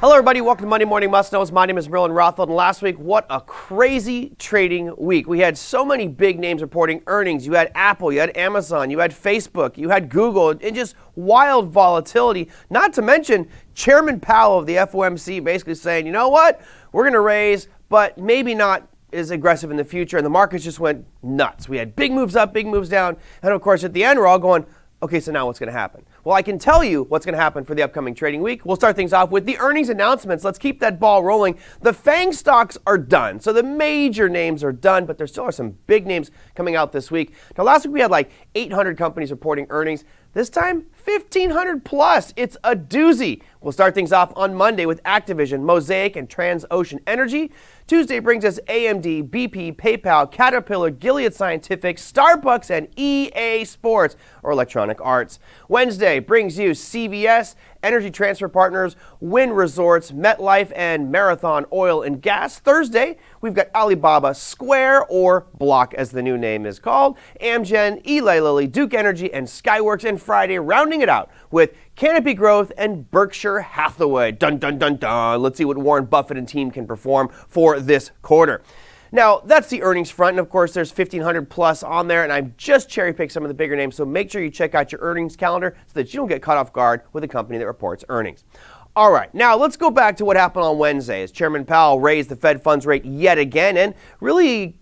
Hello everybody, welcome to Monday Morning Must Knows. My name is Merlin Rothfeld, and last week, what a crazy trading week. We had so many big names reporting earnings. You had Apple, you had Amazon, you had Facebook, you had Google, and just wild volatility. Not to mention Chairman Powell of the FOMC basically saying, you know what, we're going to raise, but maybe not as aggressive in the future, and the markets just went nuts. We had big moves up, big moves down, and of course at the end we're all going, okay, so now what's going to happen? Well, I can tell you what's going to happen for the upcoming trading week. We'll start things off with the earnings announcements. Let's keep that ball rolling. The FANG stocks are done. So the major names are done, but there still are some big names coming out this week. Now, last week we had like 800 companies reporting earnings. This time, 1,500 plus. It's a doozy. We'll start things off on Monday with Activision, Mosaic, and Transocean Energy. Tuesday brings us AMD, BP, PayPal, Caterpillar, Gilead Scientific, Starbucks, and EA Sports, or Electronic Arts. Wednesday brings you CVS, Energy Transfer Partners, Wynn Resorts, MetLife, and Marathon Oil and Gas. Thursday, we've got Alibaba, Square, or Block as the new name is called, Amgen, Eli Lilly, Duke Energy, and Skyworks. And Friday, rounding it out with Canopy Growth and Berkshire Hathaway. Dun, dun, dun, dun. Let's see what Warren Buffett and team can perform for this quarter. Now, that's the earnings front, and of course, there's 1,500 plus on there, and I've just cherry-picked some of the bigger names, so make sure you check out your earnings calendar so that you don't get caught off guard with a company that reports earnings. All right, now let's go back to what happened on Wednesday as Chairman Powell raised the Fed funds rate yet again and really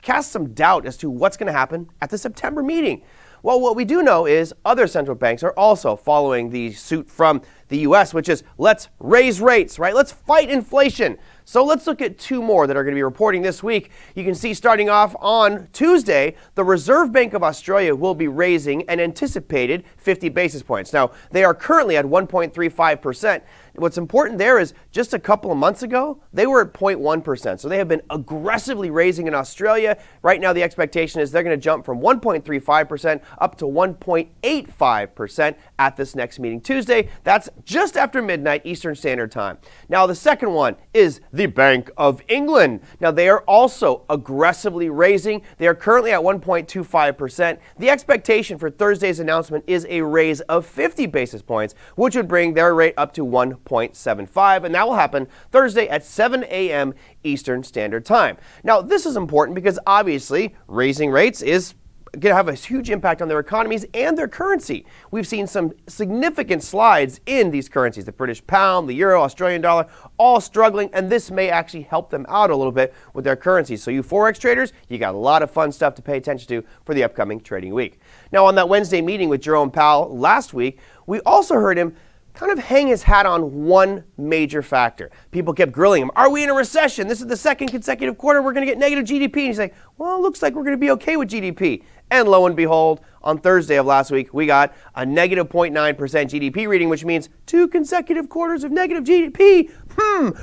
cast some doubt as to what's going to happen at the September meeting. Well, what we do know is other central banks are also following the suit from the U.S., which is let's raise rates, right? Let's fight inflation. So let's look at two more that are going to be reporting this week. You can see starting off on Tuesday, the Reserve Bank of Australia will be raising an anticipated 50 basis points. Now, they are currently at 1.35%. What's important there is just a couple of months ago, they were at 0.1%. So they have been aggressively raising in Australia. Right now, the expectation is they're going to jump from 1.35% up to 1.85% at this next meeting Tuesday. That's just after midnight Eastern Standard Time. Now, the second one is the Bank of England. Now, they are also aggressively raising. They are currently at 1.25%. The expectation for Thursday's announcement is a raise of 50 basis points, which would bring their rate up to 1.75, and that will happen Thursday at 7 a.m. Eastern Standard Time. Now, this is important because obviously raising rates is going to have a huge impact on their economies and their currency. We've seen some significant slides in these currencies, the British pound, the euro, Australian dollar, all struggling, and this may actually help them out a little bit with their currencies. So you Forex traders, you got a lot of fun stuff to pay attention to for the upcoming trading week. Now, on that Wednesday meeting with Jerome Powell last week, we also heard him kind of hang his hat on one major factor. People kept grilling him. Are we in a recession? This is the second consecutive quarter we're going to get negative GDP. And he's like, well, it looks like we're going to be okay with GDP. And lo and behold, on Thursday of last week, we got a negative 0.9% GDP reading, which means 2 consecutive quarters of negative GDP.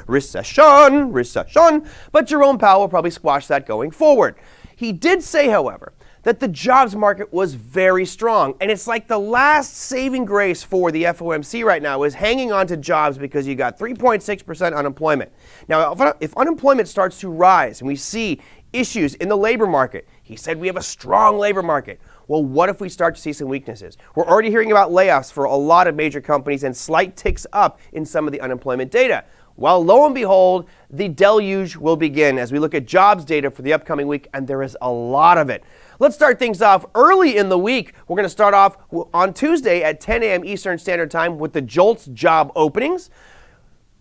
Recession. But Jerome Powell will probably squash that going forward. He did say, however, that the jobs market was very strong. And it's like the last saving grace for the FOMC right now is hanging on to jobs because you got 3.6% unemployment. Now, if unemployment starts to rise and we see issues in the labor market, he said we have a strong labor market. Well, what if we start to see some weaknesses? We're already hearing about layoffs for a lot of major companies and slight ticks up in some of the unemployment data. Well, lo and behold, the deluge will begin as we look at jobs data for the upcoming week, and there is a lot of it. Let's start things off early in the week. We're going to start off on Tuesday at 10 a.m. Eastern Standard Time with the JOLTS job openings.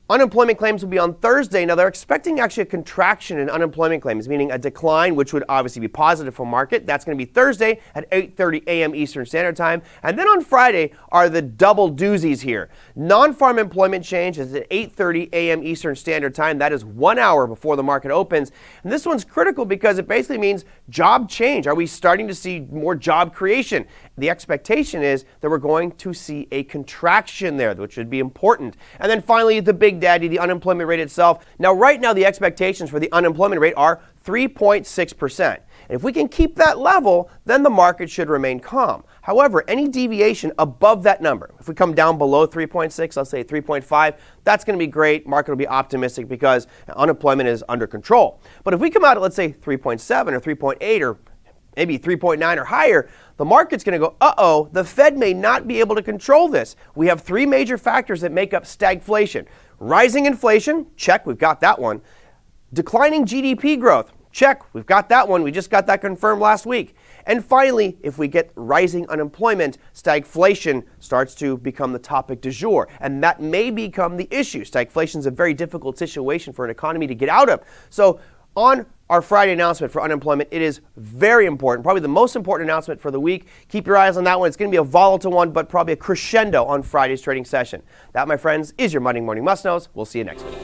Unemployment claims will be on Thursday. Now, they're expecting actually a contraction in unemployment claims, meaning a decline, which would obviously be positive for market. That's going to be Thursday at 8:30 a.m. Eastern Standard Time. And then on Friday are the double doozies here. Non-farm employment change is at 8:30 a.m. Eastern Standard Time. That is 1 hour before the market opens. And this one's critical because it basically means job change. Are we starting to see more job creation? The expectation is that we're going to see a contraction there, which would be important. And then finally, the big daddy, the unemployment rate itself. Now, right now, the expectations for the unemployment rate are 3.6%. And if we can keep that level, then the market should remain calm. However, any deviation above that number, if we come down below 3.6, let's say 3.5, that's going to be great. Market will be optimistic because unemployment is under control. But if we come out at, let's say, 3.7 or 3.8 or maybe 3.9 or higher, the market's going to go, the Fed may not be able to control this. We have three major factors that make up stagflation. Rising inflation, check, we've got that one. Declining GDP growth, check, we've got that one. We just got that confirmed last week. And finally, if we get rising unemployment, stagflation starts to become the topic du jour. And that may become the issue. Stagflation is a very difficult situation for an economy to get out of. So on our Friday announcement for unemployment, it is very important, probably the most important announcement for the week. Keep your eyes on that one. It's going to be a volatile one, but probably a crescendo on Friday's trading session. That, my friends, is your Monday Morning Must-Knows. We'll see you next week.